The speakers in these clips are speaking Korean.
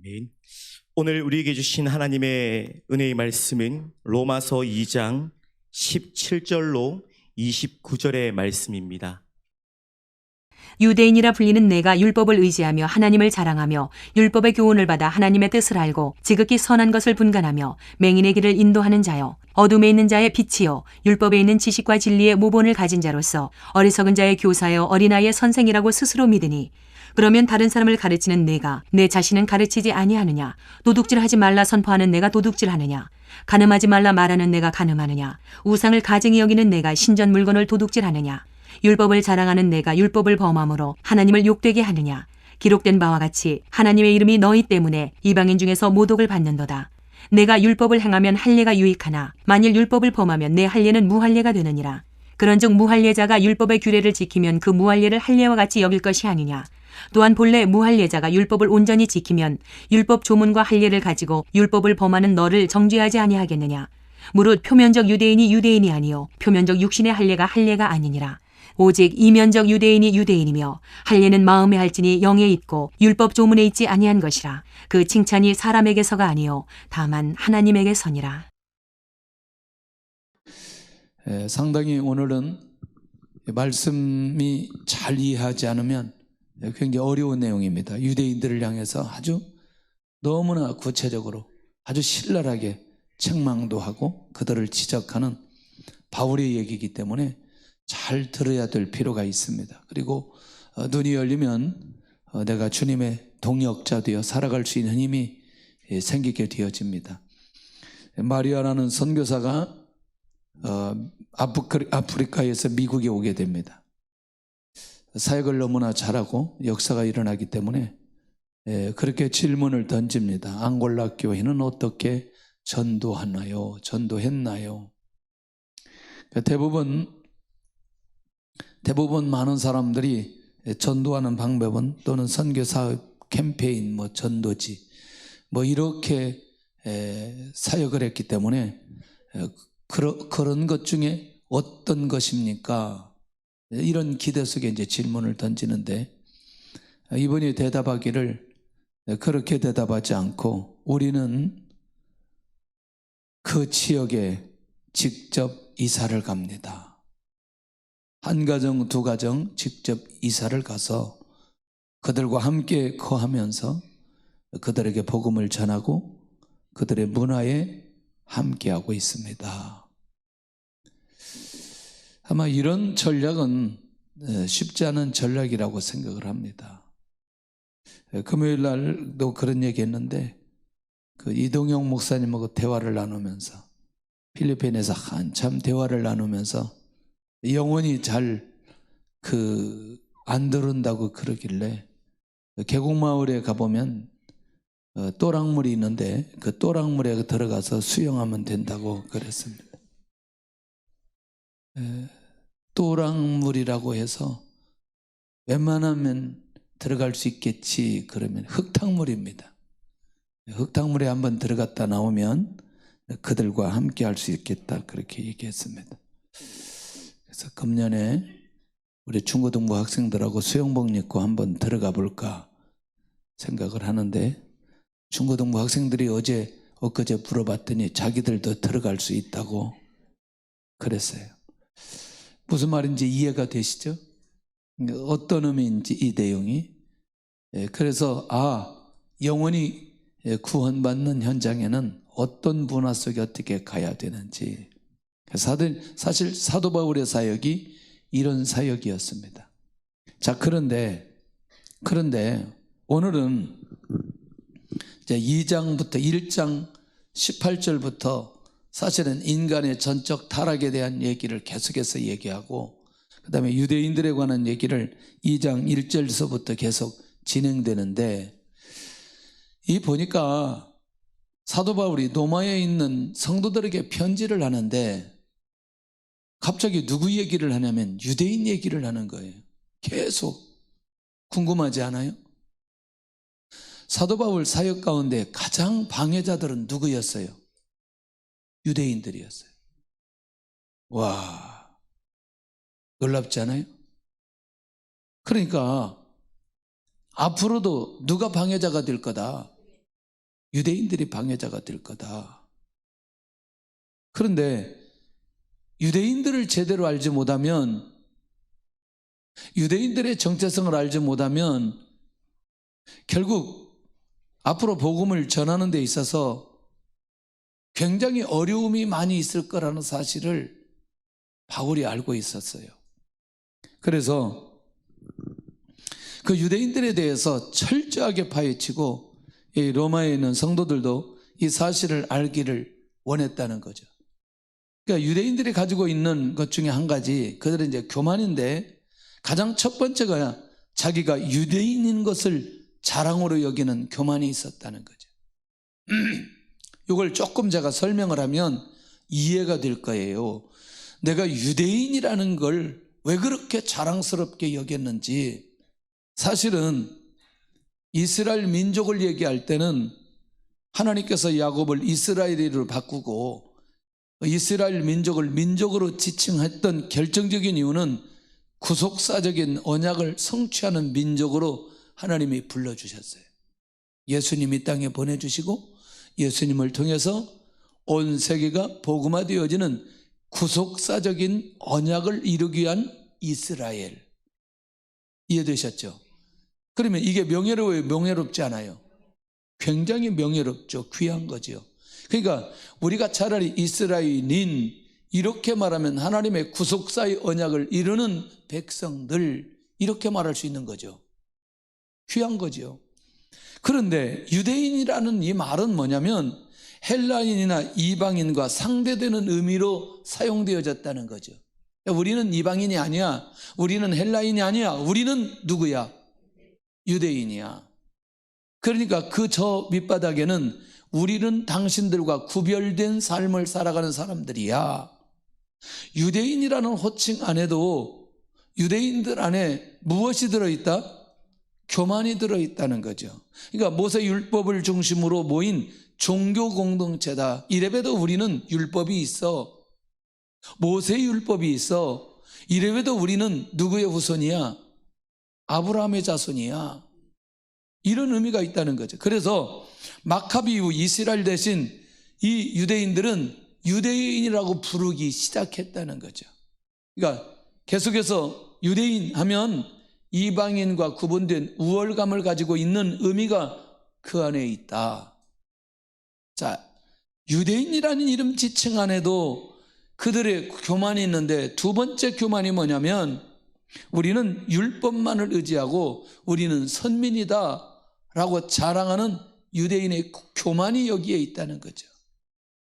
아멘. 오늘 우리에게 주신 하나님의 은혜의 말씀은 로마서 2장 17절로 29절의 말씀입니다. 유대인이라 불리는 내가 율법을 의지하며 하나님을 자랑하며 율법의 교훈을 받아 하나님의 뜻을 알고 지극히 선한 것을 분간하며 맹인의 길을 인도하는 자여, 어둠에 있는 자의 빛이여, 율법에 있는 지식과 진리의 모본을 가진 자로서 어리석은 자의 교사여 어린아이의 선생이라고 스스로 믿으니, 그러면 다른 사람을 가르치는 내가 내 자신은 가르치지 아니하느냐? 도둑질하지 말라 선포하는 내가 도둑질하느냐? 간음하지 말라 말하는 내가 간음하느냐? 우상을 가증히 여기는 내가 신전 물건을 도둑질하느냐? 율법을 자랑하는 내가 율법을 범함으로 하나님을 욕되게 하느냐? 기록된 바와 같이 하나님의 이름이 너희 때문에 이방인 중에서 모독을 받는도다. 내가 율법을 행하면 할례가 유익하나 만일 율법을 범하면 내 할례는 무할례가 되느니라. 그런즉 무할례자가 율법의 규례를 지키면 그 무할례를 할례와 같이 여길 것이 아니냐? 또한 본래 무할례자가 율법을 온전히 지키면 율법 조문과 할례를 가지고 율법을 범하는 너를 정죄하지 아니하겠느냐? 무릇 표면적 유대인이 유대인이 아니요 표면적 육신의 할례가 할례가 아니니라. 오직 이면적 유대인이 유대인이며 할례는 마음에 할지니 영에 있고 율법 조문에 있지 아니한 것이라. 그 칭찬이 사람에게서가 아니요 다만 하나님에게서니라. 상당히 오늘은 말씀이 잘 이해하지 않으면 굉장히 어려운 내용입니다. 유대인들을 향해서 아주 너무나 구체적으로 아주 신랄하게 책망도 하고 그들을 지적하는 바울의 얘기이기 때문에 잘 들어야 될 필요가 있습니다. 그리고 눈이 열리면 내가 주님의 동역자 되어 살아갈 수 있는 힘이 생기게 되어집니다. 마리아라는 선교사가 아프리카에서 미국에 오게 됩니다. 사역을 너무나 잘하고 역사가 일어나기 때문에 그렇게 질문을 던집니다. 앙골라 교회는 어떻게 전도하나요? 전도했나요? 대부분 많은 사람들이 전도하는 방법은 또는 선교사업 캠페인, 전도지 이렇게 사역을 했기 때문에 그런 것 중에 어떤 것입니까? 이런 기대 속에 이제 질문을 던지는데 이분이 대답하기를 그렇게 대답하지 않고 우리는 그 지역에 직접 이사를 갑니다. 한 가정, 두 가정 직접 이사를 가서 그들과 함께 거하면서 그들에게 복음을 전하고 그들의 문화에 함께하고 있습니다. 아마 이런 전략은 쉽지 않은 전략이라고 생각을 합니다. 금요일 날도 그런 얘기 했는데 이동영 목사님하고 대화를 나누면서 필리핀에서 한참 대화를 나누면서 영혼이 잘 안 들은다고 그러길래 계곡마을에 가보면 또랑물이 있는데 그 또랑물에 들어가서 수영하면 된다고 그랬습니다. 또랑물이라고 해서 웬만하면 들어갈 수 있겠지 그러면 흙탕물입니다. 흙탕물에 한번 들어갔다 나오면 그들과 함께 할 수 있겠다 그렇게 얘기했습니다. 그래서 금년에 우리 중고등부 학생들하고 수영복 입고 한번 들어가 볼까 생각을 하는데 중고등부 학생들이 엊그제 물어봤더니 자기들도 들어갈 수 있다고 그랬어요. 무슨 말인지 이해가 되시죠? 어떤 의미인지 이 내용이. 그래서 영혼이 구원받는 현장에는 어떤 문화 속에 어떻게 가야 되는지. 사실 사도 바울의 사역이 이런 사역이었습니다. 자, 그런데 오늘은 이제 2장부터 1장 18절부터 사실은 인간의 전적 타락에 대한 얘기를 계속해서 얘기하고 그 다음에 유대인들에 관한 얘기를 2장 1절서부터 계속 진행되는데 이 보니까 사도 바울이 로마에 있는 성도들에게 편지를 하는데 갑자기 누구 얘기를 하냐면 유대인 얘기를 하는 거예요. 계속. 궁금하지 않아요? 사도 바울 사역 가운데 가장 방해자들은 누구였어요? 유대인들이었어요. 와, 놀랍지 않아요? 그러니까 앞으로도 누가 방해자가 될 거다? 유대인들이 방해자가 될 거다. 그런데 유대인들을 제대로 알지 못하면, 유대인들의 정체성을 알지 못하면 결국 앞으로 복음을 전하는 데 있어서 굉장히 어려움이 많이 있을 거라는 사실을 바울이 알고 있었어요. 그래서 그 유대인들에 대해서 철저하게 파헤치고 이 로마에 있는 성도들도 이 사실을 알기를 원했다는 거죠. 그러니까 유대인들이 가지고 있는 것 중에 한 가지, 그들은 이제 교만인데 가장 첫 번째가 자기가 유대인인 것을 자랑으로 여기는 교만이 있었다는 거죠. 이걸 조금 제가 설명을 하면 이해가 될 거예요. 내가 유대인이라는 걸 왜 그렇게 자랑스럽게 여겼는지. 사실은 이스라엘 민족을 얘기할 때는 하나님께서 야곱을 이스라엘이로 바꾸고 이스라엘 민족을 민족으로 지칭했던 결정적인 이유는 구속사적인 언약을 성취하는 민족으로 하나님이 불러주셨어요. 예수님이 땅에 보내주시고 예수님을 통해서 온 세계가 복음화되어지는 구속사적인 언약을 이루기 위한 이스라엘. 이해되셨죠? 그러면 이게 명예로워요? 명예롭지 않아요? 굉장히 명예롭죠. 귀한 거죠. 그러니까 우리가 차라리 이스라엘인, 이렇게 말하면 하나님의 구속사의 언약을 이루는 백성들, 이렇게 말할 수 있는 거죠. 귀한 거죠. 그런데 유대인이라는 이 말은 뭐냐면 헬라인이나 이방인과 상대되는 의미로 사용되어졌다는 거죠. 우리는 이방인이 아니야. 우리는 헬라인이 아니야. 우리는 누구야? 유대인이야. 그러니까 그 저 밑바닥에는 우리는 당신들과 구별된 삶을 살아가는 사람들이야. 유대인이라는 호칭 안에도 유대인들 안에 무엇이 들어있다? 교만이 들어있다는 거죠. 그러니까 모세 율법을 중심으로 모인 종교 공동체다. 이래봬도 우리는 율법이 있어. 모세 율법이 있어. 이래봬도 우리는 누구의 후손이야? 아브라함의 자손이야. 이런 의미가 있다는 거죠. 그래서 마카비 이후 이스라엘 대신 이 유대인들은 유대인이라고 부르기 시작했다는 거죠. 그러니까 계속해서 유대인 하면 이방인과 구분된 우월감을 가지고 있는 의미가 그 안에 있다. 자, 유대인이라는 이름 지칭 안에도 그들의 교만이 있는데, 두 번째 교만이 뭐냐면 우리는 율법만을 의지하고 우리는 선민이다 라고 자랑하는 유대인의 교만이 여기에 있다는 거죠.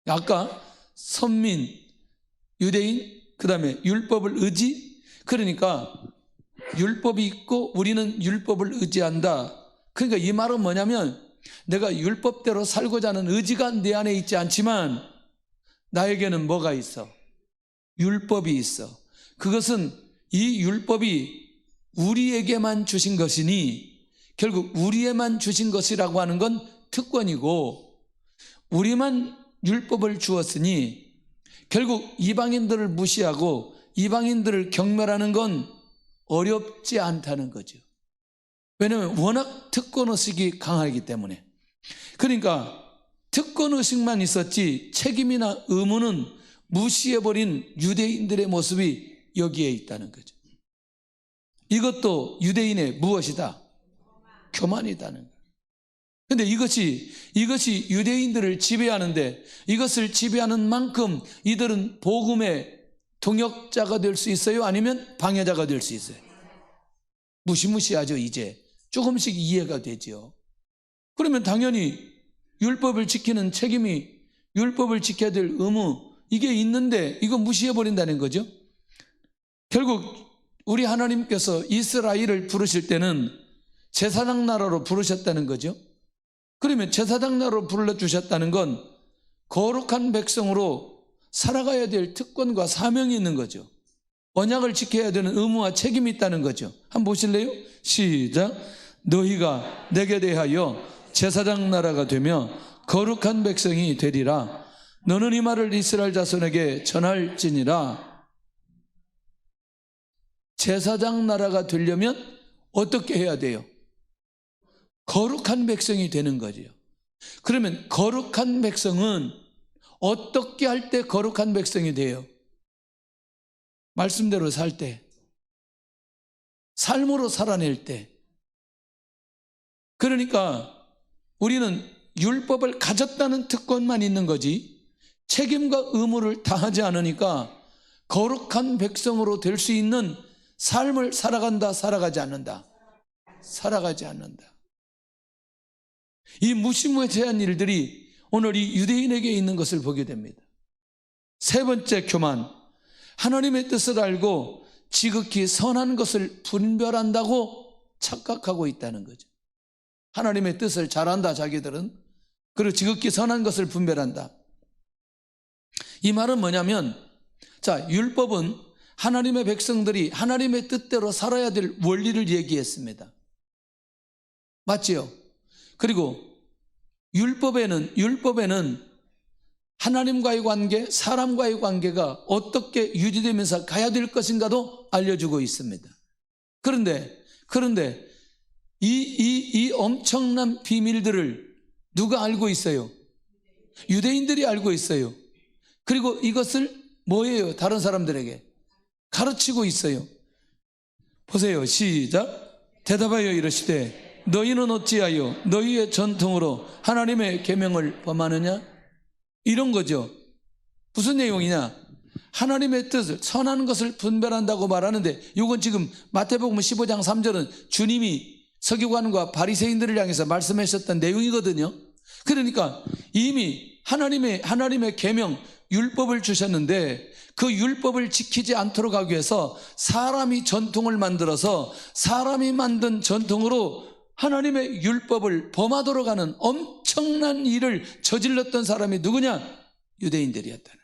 아까 선민, 유대인, 그 다음에 율법을 의지. 그러니까 율법이 있고 우리는 율법을 의지한다. 그러니까 이 말은 뭐냐면 내가 율법대로 살고자 하는 의지가 내 안에 있지 않지만 나에게는 뭐가 있어? 율법이 있어. 그것은 이 율법이 우리에게만 주신 것이니, 결국 우리에만 주신 것이라고 하는 건 특권이고, 우리만 율법을 주었으니 결국 이방인들을 무시하고 이방인들을 경멸하는 건 어렵지 않다는 거죠. 왜냐하면 워낙 특권의식이 강하기 때문에. 그러니까 특권의식만 있었지 책임이나 의무는 무시해버린 유대인들의 모습이 여기에 있다는 거죠. 이것도 유대인의 무엇이다? 교만이다는 거예요. 그런데 이것이 유대인들을 지배하는데, 이것을 지배하는 만큼 이들은 복음의 동역자가 될 수 있어요? 아니면 방해자가 될 수 있어요? 무시무시하죠. 이제 조금씩 이해가 되죠. 그러면 당연히 율법을 지키는 책임이, 율법을 지켜야 될 의무, 이게 있는데 이거 무시해버린다는 거죠. 결국 우리 하나님께서 이스라엘을 부르실 때는 제사장 나라로 부르셨다는 거죠. 그러면 제사장 나라로 불러주셨다는 건 거룩한 백성으로 살아가야 될 특권과 사명이 있는 거죠. 언약을 지켜야 되는 의무와 책임이 있다는 거죠. 한번 보실래요? 시작. 너희가 내게 대하여 제사장 나라가 되며 거룩한 백성이 되리라. 너는 이 말을 이스라엘 자손에게 전할지니라. 제사장 나라가 되려면 어떻게 해야 돼요? 거룩한 백성이 되는 거죠. 그러면 거룩한 백성은 어떻게 할 때 거룩한 백성이 돼요? 말씀대로 살 때, 삶으로 살아낼 때. 그러니까 우리는 율법을 가졌다는 특권만 있는 거지 책임과 의무를 다하지 않으니까 거룩한 백성으로 될 수 있는 삶을 살아간다, 살아가지 않는다? 살아가지 않는다. 이 무시무시한 일들이 오늘 이 유대인에게 있는 것을 보게 됩니다. 세 번째 교만, 하나님의 뜻을 알고 지극히 선한 것을 분별한다고 착각하고 있다는 거죠. 하나님의 뜻을 잘 안다, 자기들은. 그리고 지극히 선한 것을 분별한다. 이 말은 뭐냐면, 자, 율법은 하나님의 백성들이 하나님의 뜻대로 살아야 될 원리를 얘기했습니다. 맞지요? 그리고 율법에는 하나님과의 관계, 사람과의 관계가 어떻게 유지되면서 가야 될 것인가도 알려주고 있습니다. 그런데 이 엄청난 비밀들을 누가 알고 있어요? 유대인들이 알고 있어요. 그리고 이것을 뭐예요? 다른 사람들에게 가르치고 있어요. 보세요. 시작. 대답하여 이르시되 너희는 어찌하여 너희의 전통으로 하나님의 계명을 범하느냐? 이런 거죠. 무슨 내용이냐? 하나님의 뜻을, 선한 것을 분별한다고 말하는데, 이건 지금 마태복음 15장 3절은 주님이 서기관과 바리새인들을 향해서 말씀하셨던 내용이거든요. 그러니까 이미 하나님의 계명, 율법을 주셨는데 그 율법을 지키지 않도록 하기 위해서 사람이 전통을 만들어서 사람이 만든 전통으로 하나님의 율법을 범하도록 하는 엄청난 일을 저질렀던 사람이 누구냐? 유대인들이었다는.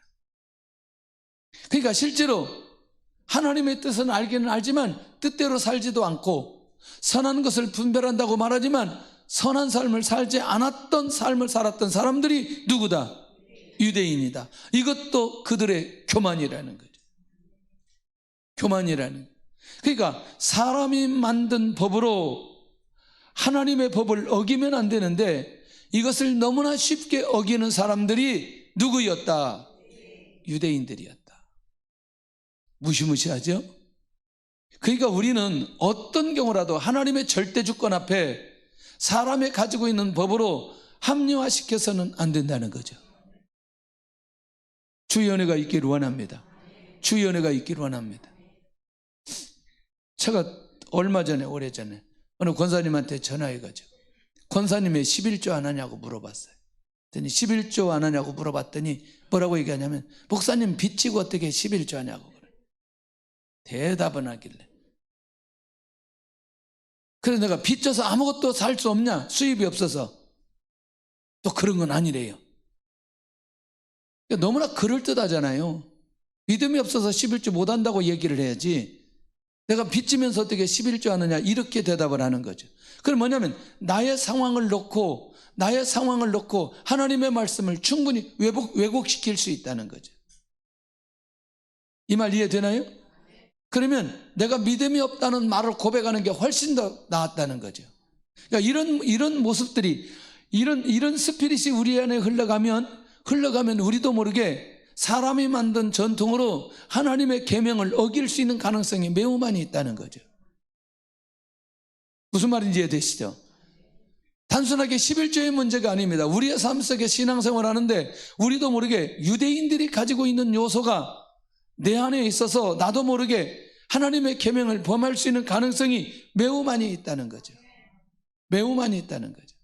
그러니까 실제로 하나님의 뜻은 알기는 알지만 뜻대로 살지도 않고 선한 것을 분별한다고 말하지만 선한 삶을 살지 않았던 삶을 살았던 사람들이 누구다? 유대인이다. 이것도 그들의 교만이라는 거죠. 교만이라는 거죠. 그러니까 사람이 만든 법으로 하나님의 법을 어기면 안 되는데 이것을 너무나 쉽게 어기는 사람들이 누구였다? 유대인들이었다. 무시무시하죠? 그러니까 우리는 어떤 경우라도 하나님의 절대 주권 앞에 사람이 가지고 있는 법으로 합리화시켜서는 안 된다는 거죠. 주의 은혜가 있기를 원합니다. 주의 은혜가 있기를 원합니다. 제가 얼마 전에, 오래전에 어느 권사님한테 전화해가지고 권사님의 11조 안 하냐고 물어봤어요. 그랬더니 11조 안 하냐고 물어봤더니 뭐라고 얘기하냐면 목사님 빚지고 어떻게 11조 하냐고 그래. 대답은 하길래. 그래서 내가 빚져서 아무것도 살 수 없냐? 수입이 없어서. 또 그런 건 아니래요. 너무나 그럴듯하잖아요. 믿음이 없어서 11조 못한다고 얘기를 해야지 내가 빚지면서 어떻게 11조 하느냐 이렇게 대답을 하는 거죠. 그럼 뭐냐면 나의 상황을 놓고 하나님의 말씀을 충분히 왜곡시킬 수 있다는 거죠. 이 말 이해되나요? 그러면 내가 믿음이 없다는 말을 고백하는 게 훨씬 더 나았다는 거죠. 그러니까 이런 모습들이 이런 스피릿이 우리 안에 흘러가면 우리도 모르게 사람이 만든 전통으로 하나님의 계명을 어길 수 있는 가능성이 매우 많이 있다는 거죠. 무슨 말인지 이해되시죠? 단순하게 11조의 문제가 아닙니다. 우리의 삶 속에 신앙생활 하는데 우리도 모르게 유대인들이 가지고 있는 요소가 내 안에 있어서 나도 모르게 하나님의 계명을 범할 수 있는 가능성이 매우 많이 있다는 거죠. 매우 많이 있다는 거죠.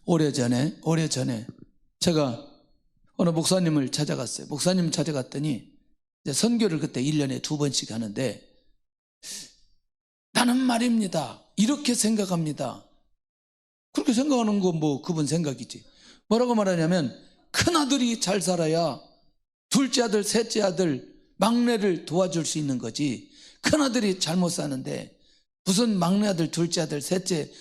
오래전에 제가 어느 목사님을 찾아갔어요. 목사님 찾아갔더니 이제 선교를 그때 1년에 2번씩 하는데 나는 말입니다. 이렇게 생각합니다. 그렇게 생각하는 건 뭐 그분 생각이지. 뭐라고 말하냐면 큰아들이 잘 살아야 둘째 아들, 셋째 아들, 막내를 도와줄 수 있는 거지. 큰아들이 잘못 사는데 무슨 막내 아들, 둘째 아들, 셋째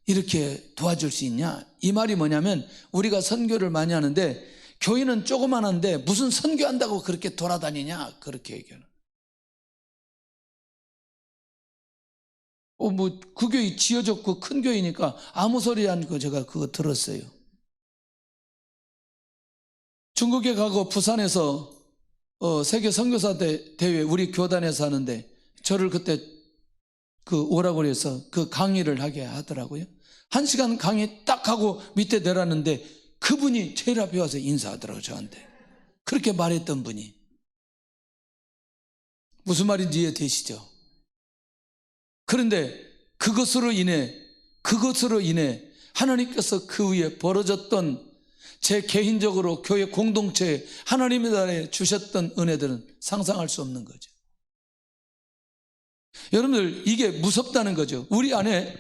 이렇게 도와줄 수 있냐? 이 말이 뭐냐면 우리가 선교를 많이 하는데 교회는 조그만한데 무슨 선교한다고 그렇게 돌아다니냐? 그렇게 얘기하는. 그 교회 지어졌고 큰 교회니까 아무 소리 안 하고 제가 그거 들었어요. 중국에 가고 부산에서 세계 선교사 대회 우리 교단에서 하는데 저를 그때 오라고 그래서 그 강의를 하게 하더라고요. 1시간 강의 딱 하고 밑에 내렸는데 그분이 제일 앞에 와서 인사하더라고요, 저한테. 그렇게 말했던 분이. 무슨 말인지 이해되시죠? 그런데 그것으로 인해 하나님께서 그 위에 벌어졌던 제 개인적으로 교회 공동체에 하나님의 나라에 주셨던 은혜들은 상상할 수 없는 거죠. 여러분들, 이게 무섭다는 거죠. 우리 안에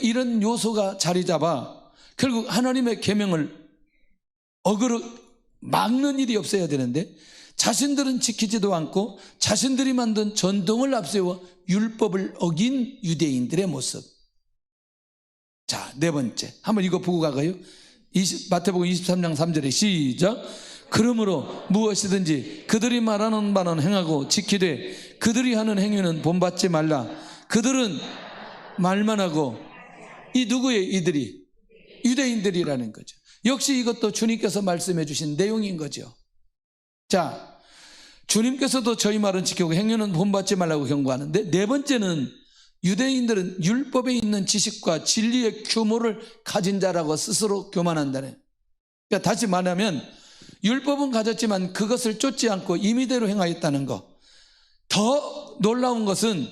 이런 요소가 자리 잡아 결국 하나님의 계명을 어그로 막는 일이 없어야 되는데 자신들은 지키지도 않고 자신들이 만든 전통을 앞세워 율법을 어긴 유대인들의 모습. 자, 네 번째. 한번 이거 보고 가가요. 마태복음 23장 3절에 시작. 그러므로 무엇이든지 그들이 말하는 바는 행하고 지키되 그들이 하는 행위는 본받지 말라. 그들은 말만 하고 이 누구예요? 이들이 유대인들이라는 거죠. 역시 이것도 주님께서 말씀해 주신 내용인 거죠. 자, 주님께서도 저희 말은 지키고 행위는 본받지 말라고 경고하는데 네 번째는 유대인들은 율법에 있는 지식과 진리의 규모를 가진 자라고 스스로 교만한다네. 그러니까 다시 말하면 율법은 가졌지만 그것을 쫓지 않고 임의대로 행하였다는 것. 더 놀라운 것은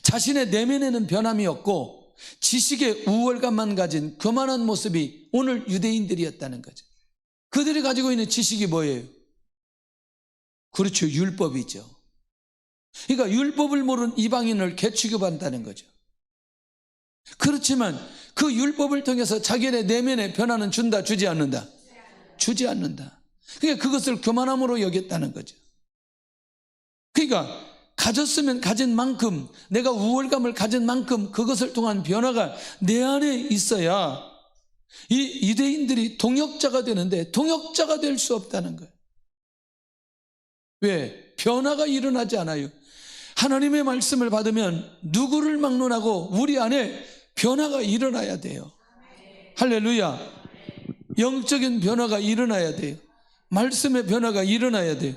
자신의 내면에는 변함이 없고 지식의 우월감만 가진 교만한 모습이 오늘 유대인들이었다는 거죠. 그들이 가지고 있는 지식이 뭐예요? 그렇죠, 율법이죠. 그러니까 율법을 모르는 이방인을 개취급한다는 거죠. 그렇지만 그 율법을 통해서 자기의 내면에 변화는 준다, 주지 않는다? 주지 않는다. 그러니까 그것을 교만함으로 여겼다는 거죠. 그러니까 가졌으면 가진 만큼, 내가 우월감을 가진 만큼 그것을 통한 변화가 내 안에 있어야 이 유대인들이 동역자가 되는데 동역자가 될 수 없다는 거예요. 왜? 변화가 일어나지 않아요. 하나님의 말씀을 받으면 누구를 막론하고 우리 안에 변화가 일어나야 돼요. 할렐루야. 영적인 변화가 일어나야 돼요. 말씀의 변화가 일어나야 돼요.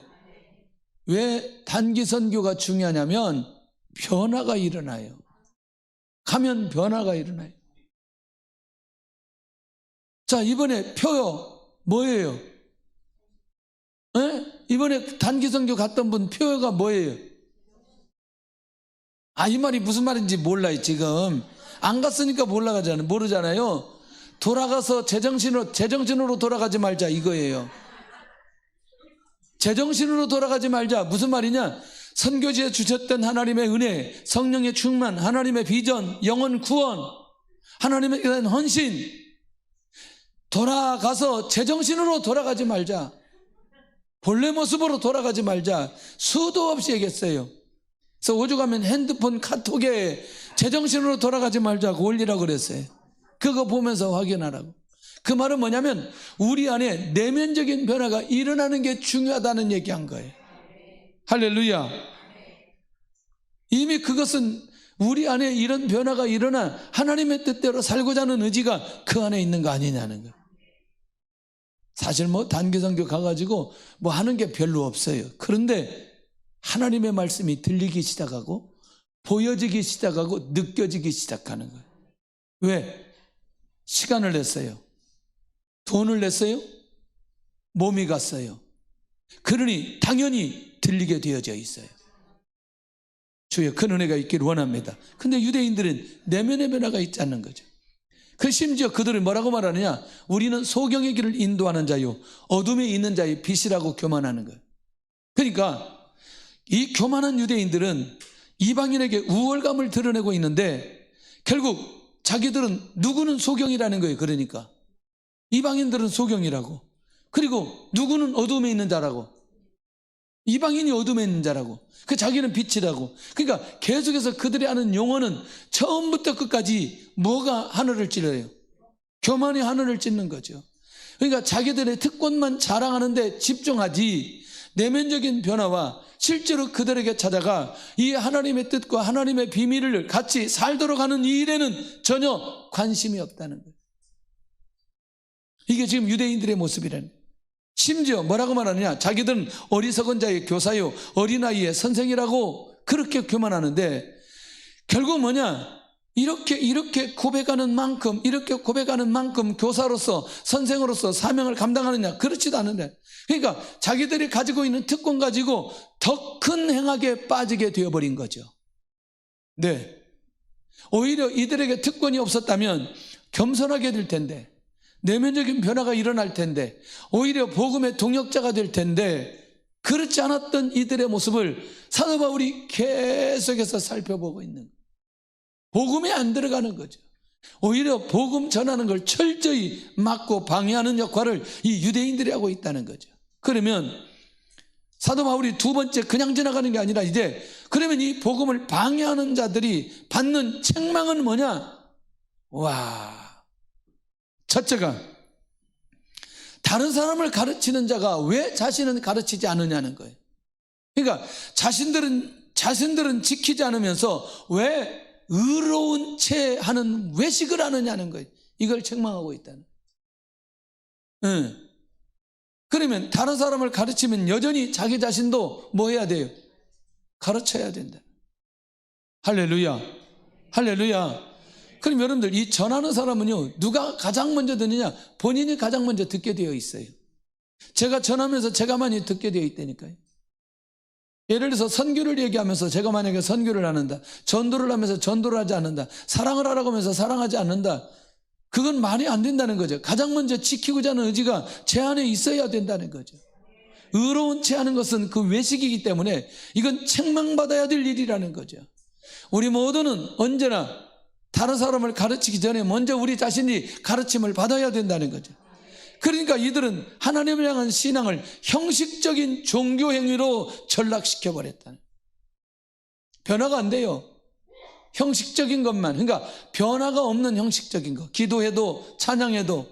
왜 단기 선교가 중요하냐면 변화가 일어나요. 가면 변화가 일어나요. 자, 이번에 표요 뭐예요? 이번에 단기 선교 갔던 분 표가 뭐예요? 이 말이 무슨 말인지 몰라요. 지금 안 갔으니까 모르잖아요. 돌아가서 제정신으로 돌아가지 말자 이거예요. 제정신으로 돌아가지 말자. 무슨 말이냐? 선교지에 주셨던 하나님의 은혜, 성령의 충만, 하나님의 비전, 영혼 구원, 하나님에 대한 헌신, 돌아가서 제정신으로 돌아가지 말자. 본래 모습으로 돌아가지 말자. 수도 없이 얘기했어요. 그래서 오죽하면 핸드폰 카톡에 제정신으로 돌아가지 말자고 올리라고 그랬어요. 그거 보면서 확인하라고. 그 말은 뭐냐면 우리 안에 내면적인 변화가 일어나는 게 중요하다는 얘기한 거예요. 할렐루야. 이미 그것은 우리 안에 이런 변화가 일어나 하나님의 뜻대로 살고자 하는 의지가 그 안에 있는 거 아니냐는 거예요. 사실 단기 선교 가가지고 하는 게 별로 없어요. 그런데 하나님의 말씀이 들리기 시작하고 보여지기 시작하고 느껴지기 시작하는 거예요. 왜? 시간을 냈어요. 돈을 냈어요. 몸이 갔어요. 그러니 당연히 들리게 되어져 있어요. 주여, 큰 은혜가 있기를 원합니다. 근데 유대인들은 내면의 변화가 있지 않는 거죠. 심지어 그들은 뭐라고 말하느냐? 우리는 소경의 길을 인도하는 자요 어둠에 있는 자의 빛이라고 교만하는 거예요. 그러니까 이 교만한 유대인들은 이방인에게 우월감을 드러내고 있는데 결국 자기들은 누구는 소경이라는 거예요. 그러니까 이방인들은 소경이라고, 그리고 누구는 어둠에 있는 자라고, 이방인이 어둠에 있는 자라고, 자기는 빛이라고. 그러니까 계속해서 그들이 하는 용어는 처음부터 끝까지 뭐가 하늘을 찌르요? 교만이 하늘을 찢는 거죠. 그러니까 자기들의 특권만 자랑하는데 집중하지 내면적인 변화와 실제로 그들에게 찾아가 이 하나님의 뜻과 하나님의 비밀을 같이 살도록 하는 이 일에는 전혀 관심이 없다는 거예요. 이게 지금 유대인들의 모습이라는 거예요. 심지어 뭐라고 말하느냐, 자기들은 어리석은 자의 교사요 어린아이의 선생이라고 그렇게 교만하는데, 결국 뭐냐, 이렇게 고백하는 만큼 교사로서 선생으로서 사명을 감당하느냐? 그렇지도 않은데, 그러니까 자기들이 가지고 있는 특권 가지고 더 큰 행악에 빠지게 되어버린 거죠. 네, 오히려 이들에게 특권이 없었다면 겸손하게 될 텐데, 내면적인 변화가 일어날 텐데, 오히려 복음의 동역자가 될 텐데, 그렇지 않았던 이들의 모습을 사도 바울이 계속해서 살펴보고 있는 거예요. 복음에 안 들어가는 거죠. 오히려 복음 전하는 걸 철저히 막고 방해하는 역할을 이 유대인들이 하고 있다는 거죠. 그러면 사도 바울이 두 번째 그냥 지나가는 게 아니라 이제, 그러면 이 복음을 방해하는 자들이 받는 책망은 뭐냐? 와, 첫째가 다른 사람을 가르치는 자가 왜 자신은 가르치지 않느냐는 거예요. 그러니까 자신들은 지키지 않으면서 왜 의로운 채 하는 외식을 하느냐는 거예요. 이걸 책망하고 있다는 거예요. 그러면 다른 사람을 가르치면 여전히 자기 자신도 뭐 해야 돼요? 가르쳐야 된다. 할렐루야, 할렐루야. 그럼 여러분들, 이 전하는 사람은요, 누가 가장 먼저 듣느냐? 본인이 가장 먼저 듣게 되어 있어요. 제가 전하면서 제가 많이 듣게 되어 있다니까요. 예를 들어서 선교를 얘기하면서 제가 만약에 선교를 하는다, 전도를 하면서 전도를 하지 않는다, 사랑을 하라고 하면서 사랑하지 않는다, 그건 말이 안 된다는 거죠. 가장 먼저 지키고자 하는 의지가 제 안에 있어야 된다는 거죠. 의로운 채 하는 것은 그 외식이기 때문에 이건 책망받아야 될 일이라는 거죠. 우리 모두는 언제나 다른 사람을 가르치기 전에 먼저 우리 자신이 가르침을 받아야 된다는 거죠. 그러니까 이들은 하나님을 향한 신앙을 형식적인 종교 행위로 전락시켜 버렸다는 거예요. 변화가 안 돼요. 형식적인 것만, 그러니까 변화가 없는 형식적인 것. 기도해도, 찬양해도,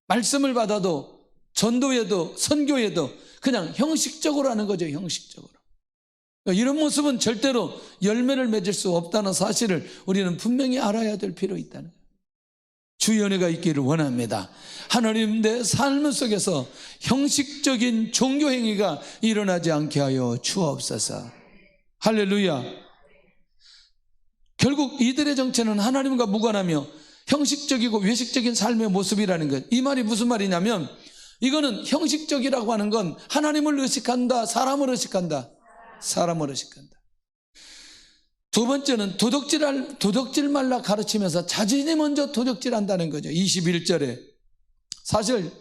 말씀을 받아도, 전도해도, 선교해도 그냥 형식적으로 하는 거죠. 형식적으로. 이런 모습은 절대로 열매를 맺을 수 없다는 사실을 우리는 분명히 알아야 될 필요 있다는 거예요. 주의 은혜가 있기를 원합니다. 하나님, 내 삶 속에서 형식적인 종교 행위가 일어나지 않게 하여 주옵소서. 할렐루야. 결국 이들의 정체는 하나님과 무관하며 형식적이고 외식적인 삶의 모습이라는 것. 이 말이 무슨 말이냐면, 이거는 형식적이라고 하는 건 하나님을 의식한다, 사람을 의식한다? 사람을 의식한다. 두 번째는 도덕질 말라 가르치면서 자신이 먼저 도덕질한다는 거죠. 21절에 사실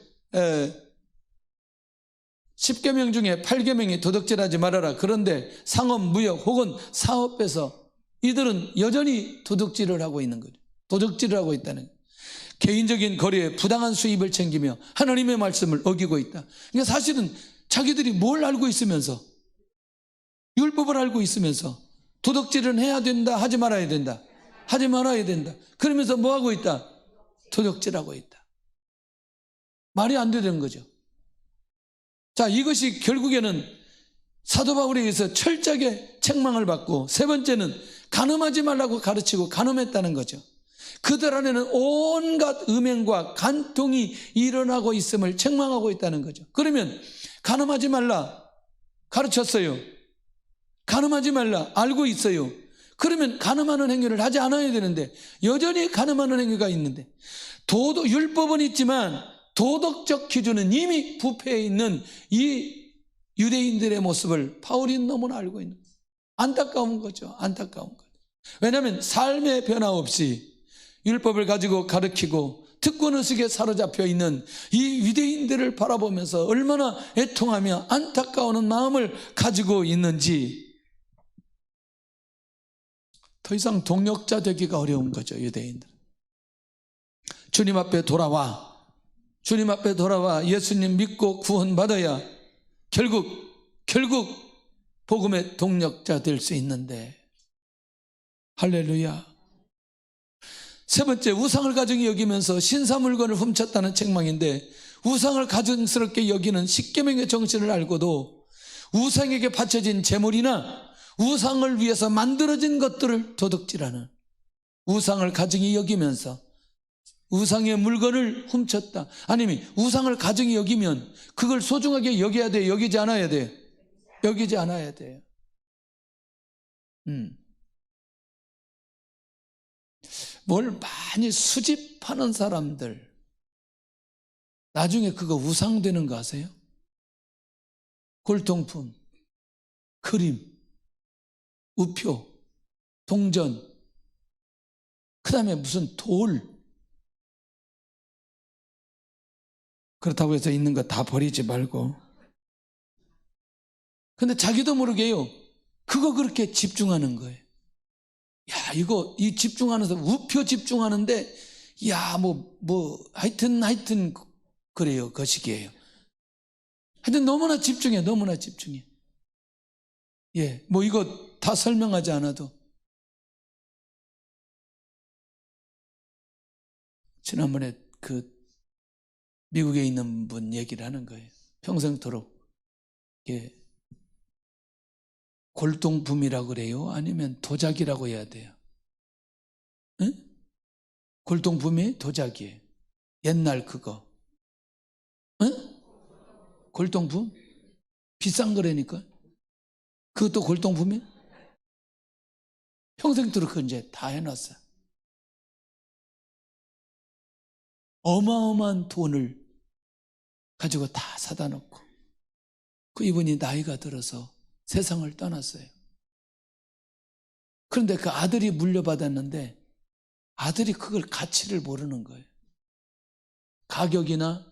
10계명 중에 8계명이 도덕질하지 말아라. 그런데 상업, 무역 혹은 사업에서 이들은 여전히 도덕질을 하고 있는 거죠. 도덕질을 하고 있다는 거예요. 개인적인 거래에 부당한 수입을 챙기며 하나님의 말씀을 어기고 있다. 그러니까 사실은 자기들이 뭘 알고 있으면서, 율법을 알고 있으면서 도덕질은 해야 된다, 하지 말아야 된다, 하지 말아야 된다, 그러면서 뭐 하고 있다? 도덕질하고 있다. 말이 안 되는 거죠. 자, 이것이 결국에는 사도 바울에 의해서 철저하게 책망을 받고, 세 번째는 간음하지 말라고 가르치고 간음했다는 거죠. 그들 안에는 온갖 음행과 간통이 일어나고 있음을 책망하고 있다는 거죠. 그러면 간음하지 말라 가르쳤어요. 간음하지 말라 알고 있어요. 그러면 간음하는 행위를 하지 않아야 되는데 여전히 간음하는 행위가 있는데, 율법은 있지만 도덕적 기준은 이미 부패해 있는 이 유대인들의 모습을 바울이 너무나 알고 있는 거예요. 안타까운 거죠. 안타까운 거죠. 왜냐하면 삶의 변화 없이 율법을 가지고 가르치고 특권의식에 사로잡혀 있는 이 유대인들을 바라보면서 얼마나 애통하며 안타까워하는 마음을 가지고 있는지, 더 이상 동역자 되기가 어려운 거죠. 유대인들. 주님 앞에 돌아와, 주님 앞에 돌아와 예수님 믿고 구원받아야 결국 복음의 동력자 될 수 있는데, 할렐루야. 세 번째, 우상을 가증히 여기면서 신사 물건을 훔쳤다는 책망인데, 우상을 가증스럽게 여기는 십계명의 정신을 알고도 우상에게 바쳐진 제물이나 우상을 위해서 만들어진 것들을 도둑질하는, 우상을 가증히 여기면서 우상의 물건을 훔쳤다, 아니면 우상을 가증히 여기면 그걸 소중하게 여겨야 돼, 여기지 않아야 돼? 여기지 않아야 돼요. 뭘 많이 수집하는 사람들, 나중에 그거 우상되는 거 아세요? 골동품, 그림, 우표, 동전, 그 다음에 무슨 돌. 그렇다고 해서 있는 거 다 버리지 말고. 근데 자기도 모르게요, 그거 그렇게 집중하는 거예요. 야, 이 집중하면서 우표 집중하는데, 야, 하여튼, 그래요. 그 시기예요. 하여튼 너무나 집중해, 너무나 집중해. 예, 이거 다 설명하지 않아도. 지난번에 미국에 있는 분 얘기를 하는 거예요. 평생토록. 예. 골동품이라고 그래요? 아니면 도자기라고 해야 돼요? 응? 골동품이 도자기예요. 옛날 그거. 응? 골동품? 비싼 거라니까. 그것도 골동품이? 평생토록 그거 이제 다 해놨어요. 어마어마한 돈을 가지고 다 사다 놓고, 이분이 나이가 들어서 세상을 떠났어요. 그런데 그 아들이 물려받았는데 아들이 그걸 가치를 모르는 거예요. 가격이나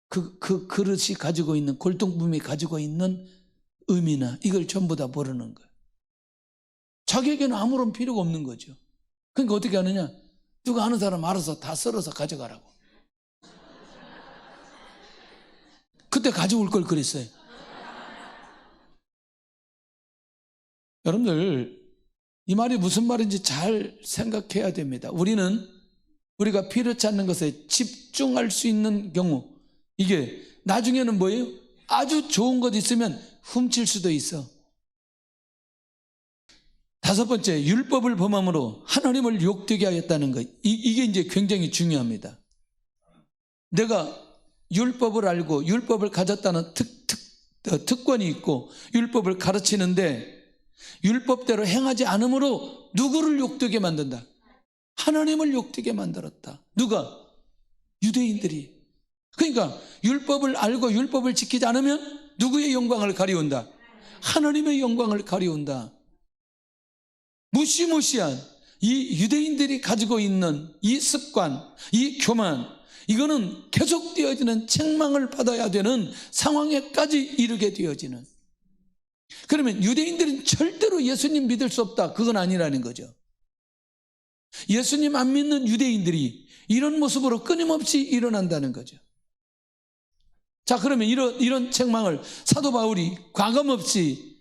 그 그릇이 가지고 있는, 골동품이 가지고 있는 의미나 이걸 전부 다 모르는 거예요. 자기에게는 아무런 필요가 없는 거죠. 그러니까 어떻게 하느냐? 누가 아는 사람 알아서 다 썰어서 가져가라고. 그때 가져올 걸 그랬어요. 여러분들, 이 말이 무슨 말인지 잘 생각해야 됩니다. 우리가 필요치 않는 것에 집중할 수 있는 경우, 이게 나중에는 뭐예요? 아주 좋은 것 있으면 훔칠 수도 있어. 5번째, 율법을 범함으로 하나님을 욕되게 하였다는 것. 이게 이제 굉장히 중요합니다. 내가 율법을 알고 율법을 가졌다는 특권이 있고 율법을 가르치는데 율법대로 행하지 않으므로 누구를 욕되게 만든다? 하나님을 욕되게 만들었다. 누가? 유대인들이. 그러니까 율법을 알고 율법을 지키지 않으면 누구의 영광을 가리운다? 하나님의 영광을 가리운다. 무시무시한 이 유대인들이 가지고 있는 이 습관, 이 교만, 이거는 계속되어지는 책망을 받아야 되는 상황에까지 이르게 되어지는. 그러면 유대인들은 절대로 예수님 믿을 수 없다, 그건 아니라는 거죠. 예수님 안 믿는 유대인들이 이런 모습으로 끊임없이 일어난다는 거죠. 자, 그러면 이런 책망을 사도 바울이 과감없이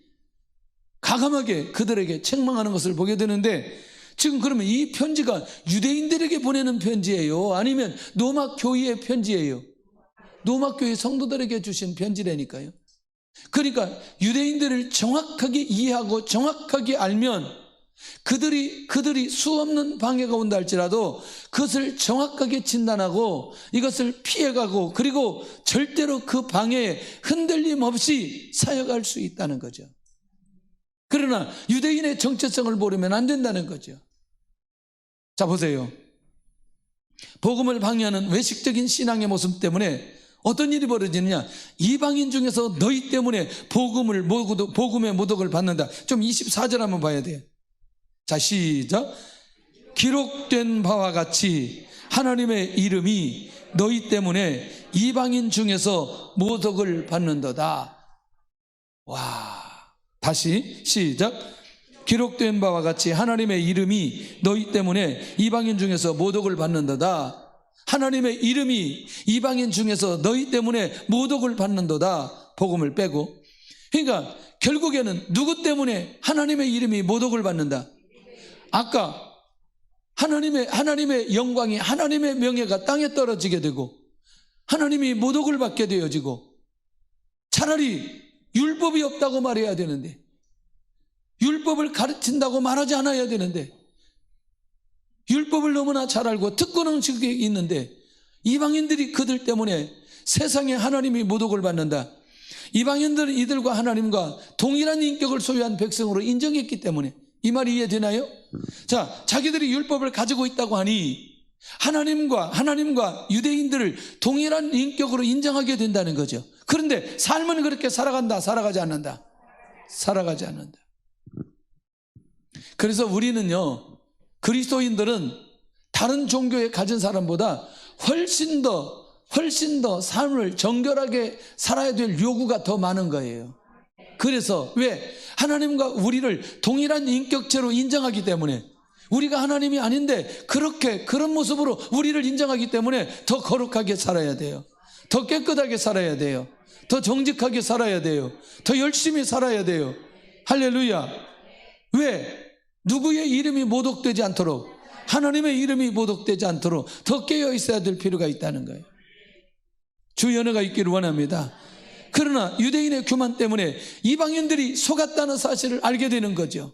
가감하게 그들에게 책망하는 것을 보게 되는데, 지금 그러면 이 편지가 유대인들에게 보내는 편지예요? 아니면 로마 교회의 편지예요? 로마 교회 성도들에게 주신 편지라니까요. 그러니까 유대인들을 정확하게 이해하고 정확하게 알면 그들이 수없는 방해가 온다 할지라도 그것을 정확하게 진단하고 이것을 피해가고, 그리고 절대로 그 방해에 흔들림 없이 사역할 수 있다는 거죠. 그러나 유대인의 정체성을 모르면 안 된다는 거죠. 자, 보세요. 복음을 방해하는 외식적인 신앙의 모습 때문에 어떤 일이 벌어지느냐? 이방인 중에서 너희 때문에 복음의 모독을 받는다. 좀 24절 한번 봐야 돼요. 자, 시작. 기록된 바와 같이 하나님의 이름이 너희 때문에 이방인 중에서 모독을 받는도다. 와, 다시 시작. 기록된 바와 같이 하나님의 이름이 너희 때문에 이방인 중에서 모독을 받는도다. 하나님의 이름이 이방인 중에서 너희 때문에 모독을 받는도다. 복음을 빼고. 그러니까 결국에는 누구 때문에 하나님의 이름이 모독을 받는다? 아까 하나님의 영광이, 하나님의 명예가 땅에 떨어지게 되고 하나님이 모독을 받게 되어지고, 차라리 율법이 없다고 말해야 되는데, 율법을 가르친다고 말하지 않아야 되는데, 율법을 너무나 잘 알고 특권의식이 있는데 이방인들이 그들 때문에 세상에 하나님이 모독을 받는다. 이방인들은 이들과 하나님과 동일한 인격을 소유한 백성으로 인정했기 때문에. 이 말이 이해되나요? 자, 자기들이 율법을 가지고 있다고 하니 하나님과 유대인들을 동일한 인격으로 인정하게 된다는 거죠. 그런데 삶은 그렇게 살아간다, 살아가지 않는다? 살아가지 않는다. 그래서 우리는요, 그리스도인들은 다른 종교에 가진 사람보다 훨씬 더 삶을 정결하게 살아야 될 요구가 더 많은 거예요. 그래서 왜? 하나님과 우리를 동일한 인격체로 인정하기 때문에, 우리가 하나님이 아닌데 그런 모습으로 우리를 인정하기 때문에 더 거룩하게 살아야 돼요. 더 깨끗하게 살아야 돼요. 더 정직하게 살아야 돼요. 더 열심히 살아야 돼요. 할렐루야. 왜? 누구의 이름이 모독되지 않도록, 하나님의 이름이 모독되지 않도록 더 깨어 있어야 될 필요가 있다는 거예요. 주 연회가 있기를 원합니다. 그러나 유대인의 교만 때문에 이방인들이 속았다는 사실을 알게 되는 거죠.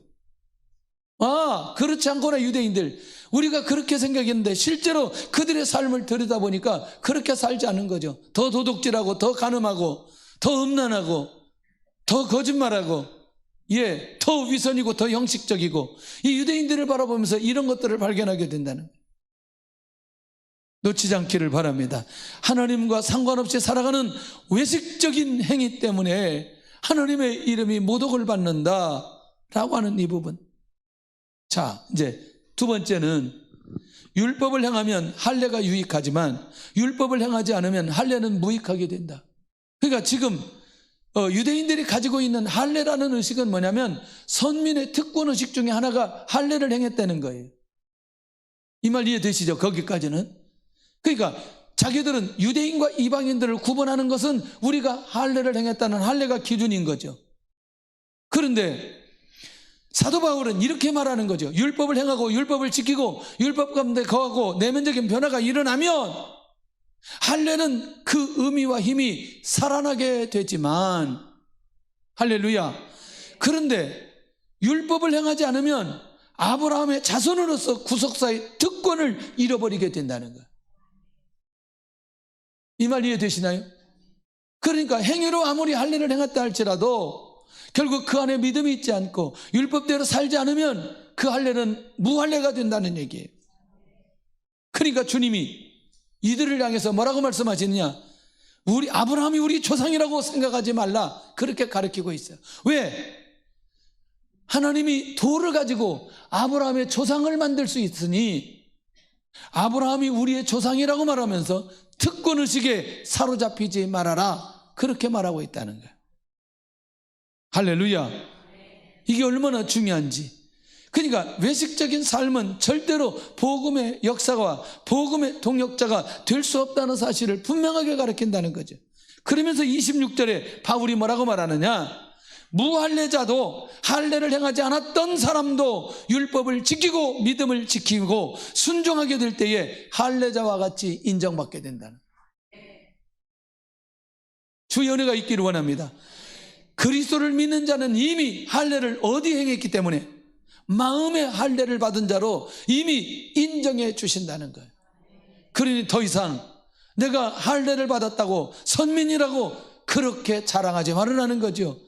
아, 그렇지 않거나 유대인들, 우리가 그렇게 생각했는데 실제로 그들의 삶을 들여다보니까 그렇게 살지 않는 거죠. 더 도둑질하고, 더 간음하고, 더 음란하고, 더 거짓말하고, 더 위선이고, 더 형식적이고, 이 유대인들을 바라보면서 이런 것들을 발견하게 된다는 거예요. 놓치지 않기를 바랍니다. 하나님과 상관없이 살아가는 외식적인 행위 때문에 하나님의 이름이 모독을 받는다라고 하는 이 부분. 자, 이제 두 번째는 율법을 행하면 할례가 유익하지만 율법을 행하지 않으면 할례는 무익하게 된다. 그러니까 지금 유대인들이 가지고 있는 할례라는 의식은 뭐냐면 선민의 특권의식 중에 하나가 할례를 행했다는 거예요. 이 말 이해되시죠? 거기까지는. 그러니까 자기들은 유대인과 이방인들을 구분하는 것은 우리가 할례를 행했다는 할례가 기준인 거죠. 그런데 사도 바울은 이렇게 말하는 거죠. 율법을 행하고 율법을 지키고 율법 가운데 거하고 내면적인 변화가 일어나면 할례는 그 의미와 힘이 살아나게 되지만, 할렐루야. 그런데 율법을 행하지 않으면 아브라함의 자손으로서 구속사의 특권을 잃어버리게 된다는 거예요. 이 말 이해되시나요? 그러니까 행위로 아무리 할례를 행했다 할지라도 결국 그 안에 믿음이 있지 않고 율법대로 살지 않으면 그 할례는 무할례가 된다는 얘기예요. 그러니까 주님이 이들을 향해서 뭐라고 말씀하시느냐? 아브라함이 우리 조상이라고 생각하지 말라, 그렇게 가르치고 있어요. 왜? 하나님이 돌을 가지고 아브라함의 조상을 만들 수 있으니 아브라함이 우리의 조상이라고 말하면서 특권의식에 사로잡히지 말아라, 그렇게 말하고 있다는 거예요. 할렐루야. 이게 얼마나 중요한지. 그러니까 외식적인 삶은 절대로 복음의 역사와 복음의 동역자가 될 수 없다는 사실을 분명하게 가르친다는 거죠. 그러면서 26절에 바울이 뭐라고 말하느냐? 무할례자도, 할례를 행하지 않았던 사람도 율법을 지키고 믿음을 지키고 순종하게 될 때에 할례자와 같이 인정받게 된다는, 주 연회가 있기를 원합니다. 그리스도를 믿는 자는 이미 할례를 어디 행했기 때문에 마음의 할례를 받은 자로 이미 인정해 주신다는 거예요. 그러니 더 이상 내가 할례를 받았다고 선민이라고 그렇게 자랑하지 말으라는 거죠.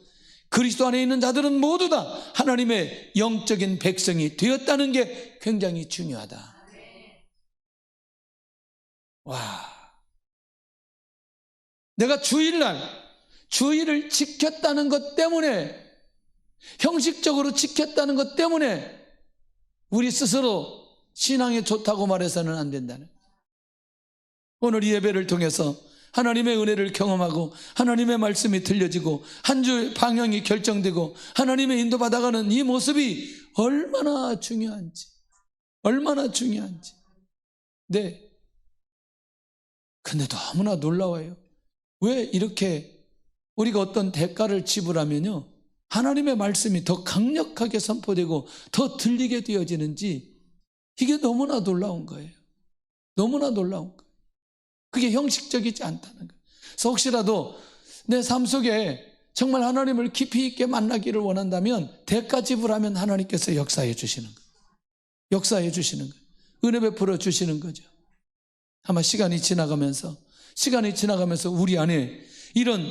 그리스도 안에 있는 자들은 모두 다 하나님의 영적인 백성이 되었다는 게 굉장히 중요하다. 와, 내가 주일을 지켰다는 것 때문에, 형식적으로 지켰다는 것 때문에 우리 스스로 신앙에 좋다고 말해서는 안 된다는, 오늘 이 예배를 통해서 하나님의 은혜를 경험하고 하나님의 말씀이 들려지고 한 주의 방향이 결정되고 하나님의 인도받아가는 이 모습이 얼마나 중요한지. 네. 근데 너무나 놀라워요. 왜 이렇게 우리가 어떤 대가를 지불하면요, 하나님의 말씀이 더 강력하게 선포되고 더 들리게 되어지는지, 이게 너무나 놀라운 거예요. 너무나 놀라운 거예요. 그게 형식적이지 않다는 거예요. 그래서 혹시라도 내 삶 속에 정말 하나님을 깊이 있게 만나기를 원한다면 대가 지불하면 하나님께서 역사해 주시는 거예요. 역사해 주시는 거예요. 은혜 베풀어 주시는 거죠. 아마 시간이 지나가면서 우리 안에 이런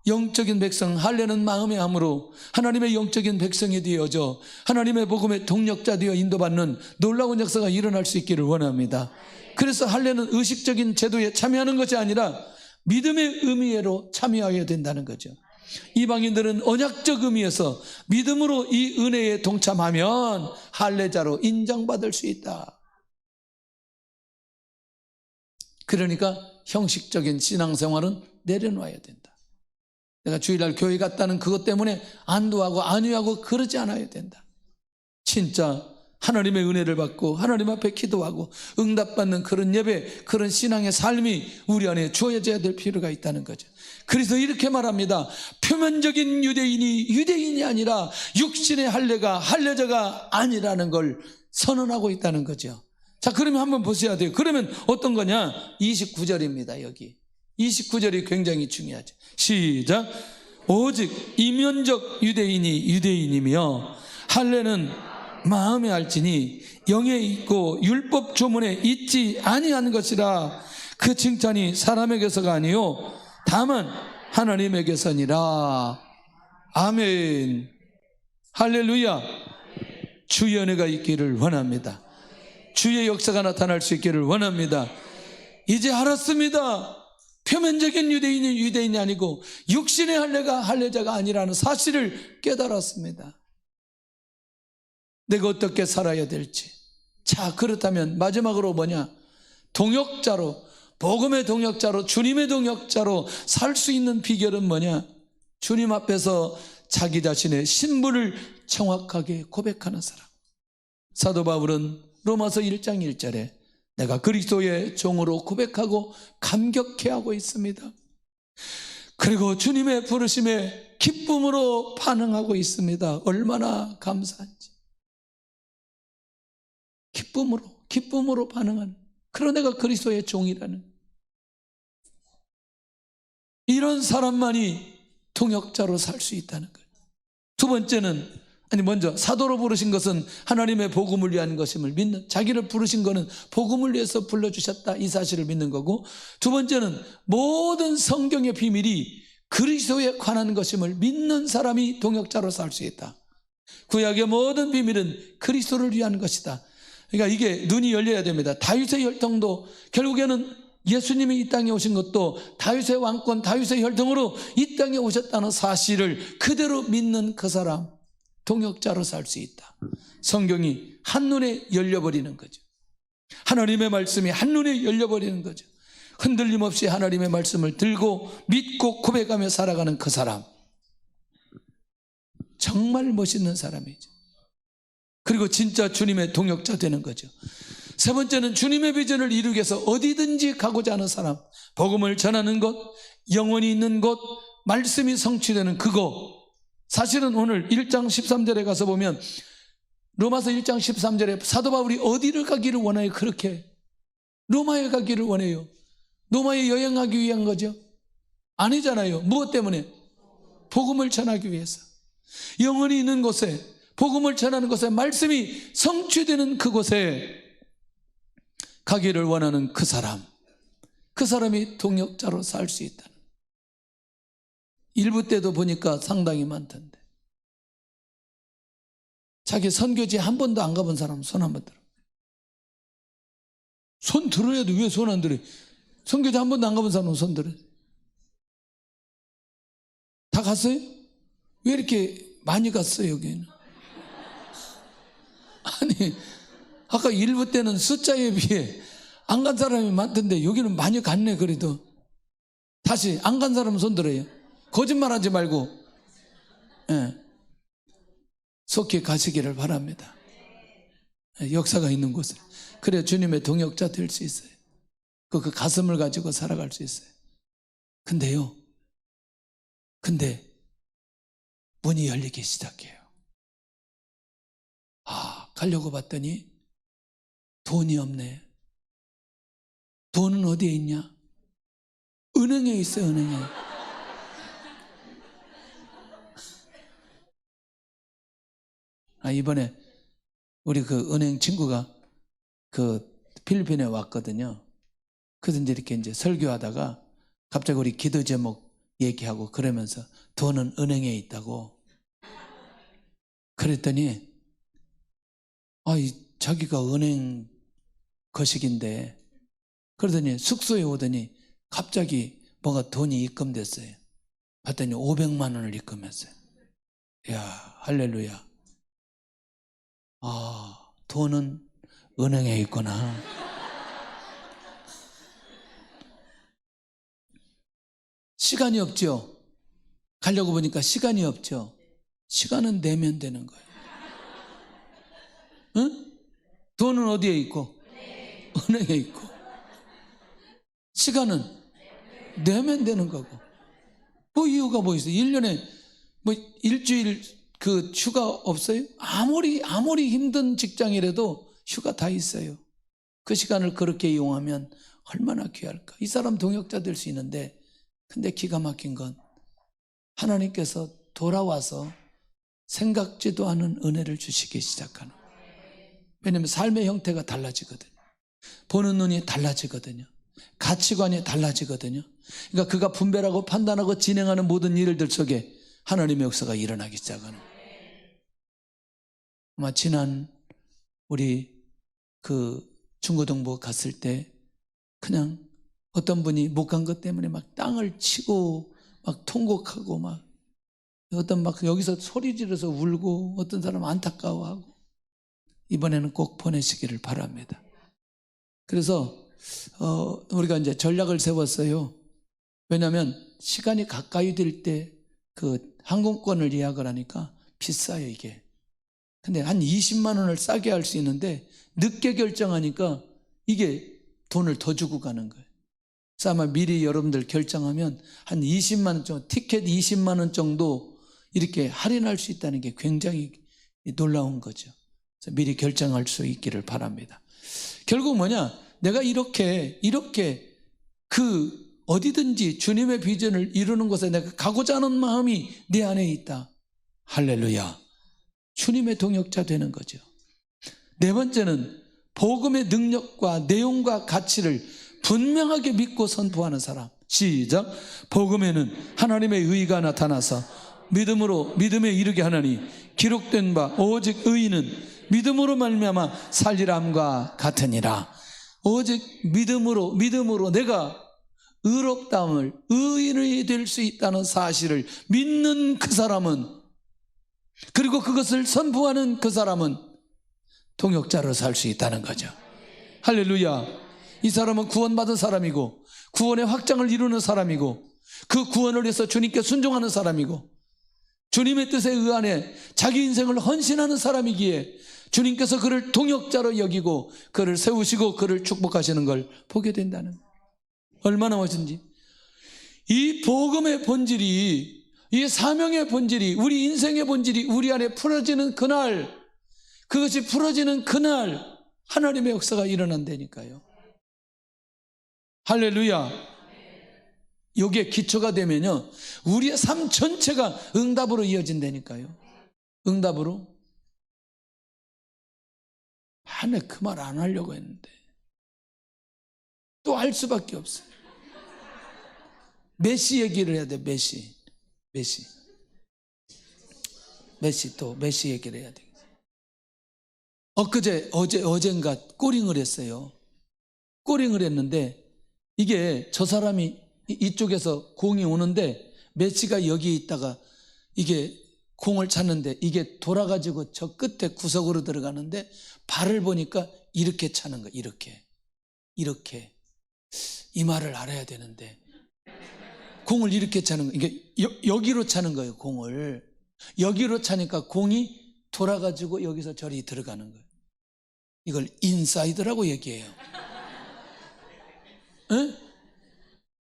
영적인 백성, 할례는 마음의 함으로 하나님의 영적인 백성이 되어져 하나님의 복음의 동력자 되어 인도받는 놀라운 역사가 일어날 수 있기를 원합니다. 그래서 할례는 의식적인 제도에 참여하는 것이 아니라 믿음의 의미로 참여해야 된다는 거죠. 이방인들은 언약적 의미에서 믿음으로 이 은혜에 동참하면 할례자로 인정받을 수 있다. 그러니까 형식적인 신앙생활은 내려놔야 된다. 내가 주일날 교회 갔다는 그것 때문에 안도하고 안위하고 그러지 않아야 된다. 진짜 하나님의 은혜를 받고 하나님 앞에 기도하고 응답받는 그런 예배, 그런 신앙의 삶이 우리 안에 주어져야 될 필요가 있다는 거죠. 그래서 이렇게 말합니다. 표면적인 유대인이 아니라 육신의 할례가 할례자가 아니라는 걸 선언하고 있다는 거죠. 자, 그러면 한번 보셔야 돼요. 그러면 어떤 거냐? 29절입니다. 여기 29절이 굉장히 중요하죠. 시작. 오직 이면적 유대인이 유대인이며 할례는 마음에 알지니 영에 있고 율법 조문에 있지 아니한 것이라. 그 칭찬이 사람에게서가 아니요 다만 하나님에게서니라. 아멘. 할렐루야. 주의 은혜가 있기를 원합니다. 주의 역사가 나타날 수 있기를 원합니다. 이제 알았습니다. 표면적인 유대인이 아니고 육신의 할례가 할례자가 아니라는 사실을 깨달았습니다. 내가 어떻게 살아야 될지. 자, 그렇다면 마지막으로 뭐냐? 동역자로, 복음의 동역자로, 주님의 동역자로 살 수 있는 비결은 뭐냐? 주님 앞에서 자기 자신의 신분을 정확하게 고백하는 사람. 사도 바울은 로마서 1장 1절에 내가 그리스도의 종으로 고백하고 감격해하고 있습니다. 그리고 주님의 부르심에 기쁨으로 반응하고 있습니다. 얼마나 감사한지. 기쁨으로 반응하는, 그런 내가 그리스도의 종이라는 이런 사람만이 동역자로 살 수 있다는 거예요. 두 번째는, 먼저 사도로 부르신 것은 하나님의 복음을 위한 것임을 믿는, 자기를 부르신 것은 복음을 위해서 불러주셨다, 이 사실을 믿는 거고, 두 번째는 모든 성경의 비밀이 그리스도에 관한 것임을 믿는 사람이 동역자로 살 수 있다. 구약의 모든 비밀은 그리스도를 위한 것이다. 그러니까 이게 눈이 열려야 됩니다. 다윗의 혈통도 결국에는 예수님이 이 땅에 오신 것도 다윗의 왕권, 다윗의 혈통으로 이 땅에 오셨다는 사실을 그대로 믿는 그 사람, 동역자로 살 수 있다. 성경이 한눈에 열려버리는 거죠. 하나님의 말씀이 한눈에 열려버리는 거죠. 흔들림 없이 하나님의 말씀을 들고 믿고 고백하며 살아가는 그 사람, 정말 멋있는 사람이죠. 그리고 진짜 주님의 동역자 되는 거죠. 세 번째는 주님의 비전을 이루기 위해서 어디든지 가고자 하는 사람, 복음을 전하는 곳, 영혼이 있는 곳, 말씀이 성취되는 그곳. 사실은 오늘 1장 13절에 가서 보면 로마서 1장 13절에 사도 바울이 어디를 가기를 원해요? 그렇게 로마에 가기를 원해요. 로마에 여행하기 위한 거죠? 아니잖아요. 무엇 때문에? 복음을 전하기 위해서. 영혼이 있는 곳에, 복음을 전하는 곳에, 말씀이 성취되는 그곳에 가기를 원하는 그 사람이 동역자로 살 수 있다는. 일부 때도 보니까 상당히 많던데. 자기 선교지 한 번도 안 가본 사람 손 한번 들어. 손 들어야 돼. 왜 손 안 들어? 선교지 한 번도 안 가본 사람은 손 들어. 다 갔어요? 왜 이렇게 많이 갔어요, 여기는? 아니, 아까 일부 때는 숫자에 비해 안 간 사람이 많던데 여기는 많이 갔네. 그래도 다시 안 간 사람은 손 들어요. 거짓말하지 말고, 속히 가시기를 바랍니다. 역사가 있는 곳에. 그래야 주님의 동역자 될 수 있어요. 그 가슴을 가지고 살아갈 수 있어요. 근데 문이 열리기 시작해요. 가려고 봤더니 돈이 없네. 돈은 어디에 있냐? 은행에 있어요, 은행에. 이번에 우리 그 은행 친구가 그 필리핀에 왔거든요. 그래서 이제 이렇게 설교하다가 갑자기 우리 기도 제목 얘기하고 그러면서 돈은 은행에 있다고. 그랬더니 자기가 은행 거식인데, 그러더니 숙소에 오더니 갑자기 뭐가 돈이 입금됐어요. 봤더니 500만 원을 입금했어요. 이야, 할렐루야. 돈은 은행에 있구나. 시간이 없죠. 가려고 보니까 시간이 없죠. 시간은 내면 되는 거예요. 응? 돈은 어디에 있고? 은행에 있고. 시간은 내면 되는 거고. 뭐 이유가 뭐 있어요? 1년에 뭐 일주일 그 휴가 없어요? 아무리 힘든 직장이라도 휴가 다 있어요. 그 시간을 그렇게 이용하면 얼마나 귀할까. 이 사람 동역자 될 수 있는데, 근데 기가 막힌 건 하나님께서 돌아와서 생각지도 않은 은혜를 주시기 시작하는 거예요. 왜냐하면 삶의 형태가 달라지거든요. 보는 눈이 달라지거든요. 가치관이 달라지거든요. 그러니까 그가 분별하고 판단하고 진행하는 모든 일들 속에 하나님의 역사가 일어나기 시작하는 거예요. 아마 지난 우리 그 중고등부 갔을 때 그냥 어떤 분이 못 간 것 때문에 막 땅을 치고 막 통곡하고 막 여기서 소리 지르서 울고 어떤 사람은 안타까워하고, 이번에는 꼭 보내시기를 바랍니다. 그래서 우리가 이제 전략을 세웠어요. 왜냐하면 시간이 가까이 될 때 그 항공권을 예약을 하니까 비싸요, 이게. 근데 한 20만 원을 싸게 할 수 있는데 늦게 결정하니까 이게 돈을 더 주고 가는 거예요. 그래서 아마 미리 여러분들 결정하면 한 20만 원 정도, 티켓 20만 원 정도 이렇게 할인할 수 있다는 게 굉장히 놀라운 거죠. 그래서 미리 결정할 수 있기를 바랍니다. 결국 뭐냐? 내가 이렇게 그 어디든지 주님의 비전을 이루는 곳에 내가 가고자 하는 마음이 내 안에 있다. 할렐루야. 주님의 동역자 되는 거죠. 네 번째는 복음의 능력과 내용과 가치를 분명하게 믿고 선포하는 사람. 시작. 복음에는 하나님의 의가 나타나서 믿음에 이르게 하나니 기록된 바 오직 의인은 믿음으로 말미암아 살리람과 같으니라. 오직 믿음으로 내가 의롭다함을, 의인이 될 수 있다는 사실을 믿는 그 사람은, 그리고 그것을 선포하는 그 사람은 동역자로 살 수 있다는 거죠. 할렐루야. 이 사람은 구원받은 사람이고 구원의 확장을 이루는 사람이고 그 구원을 위해서 주님께 순종하는 사람이고 주님의 뜻에 의하여 자기 인생을 헌신하는 사람이기에 주님께서 그를 동역자로 여기고 그를 세우시고 그를 축복하시는 걸 보게 된다는 거예요. 얼마나 멋진지. 이 복음의 본질이, 이 사명의 본질이, 우리 인생의 본질이 우리 안에 풀어지는 그날, 그것이 풀어지는 그날 하나님의 역사가 일어난다니까요. 할렐루야. 여기에 기초가 되면요 우리의 삶 전체가 응답으로 이어진다니까요. 응답으로. 그 말 안 하려고 했는데 또 할 수밖에 없어요. 메시 얘기를 해야 돼. 메시 얘기를 해야 돼. 어젠가 꼬링을 했어요. 꼬링을 했는데 이게 저 사람이 이쪽에서 공이 오는데 메시가 여기 있다가 이게 공을 찼는데 이게 돌아가지고 저 끝에 구석으로 들어가는데 발을 보니까 이렇게 차는 거야. 이렇게 이 말을 알아야 되는데 공을 이렇게 차는 거예요. 이게 여기로 차는 거예요. 공을 여기로 차니까 공이 돌아가지고 여기서 저리 들어가는 거예요. 이걸 인사이드라고 얘기해요. 에?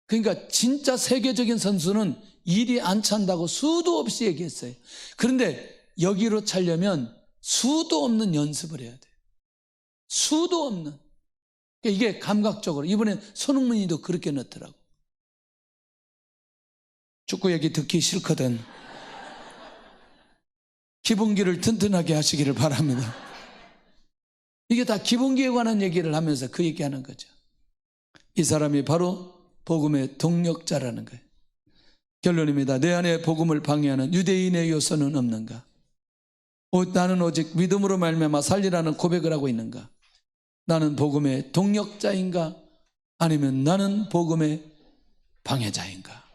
그러니까 진짜 세계적인 선수는 일이 안 찬다고 수도 없이 얘기했어요. 그런데 여기로 차려면 수도 없는 연습을 해야 돼요. 수도 없는. 이게 감각적으로. 이번엔 손흥민이도 그렇게 넣더라고. 축구 얘기 듣기 싫거든. 기본기를 튼튼하게 하시기를 바랍니다. 이게 다 기본기에 관한 얘기를 하면서 그 얘기하는 거죠. 이 사람이 바로 복음의 동력자라는 거예요. 결론입니다. 내 안에 복음을 방해하는 유대인의 요소는 없는가? 나는 오직 믿음으로 말미암아 살리라는 고백을 하고 있는가? 나는 복음의 동력자인가? 아니면 나는 복음의 방해자인가?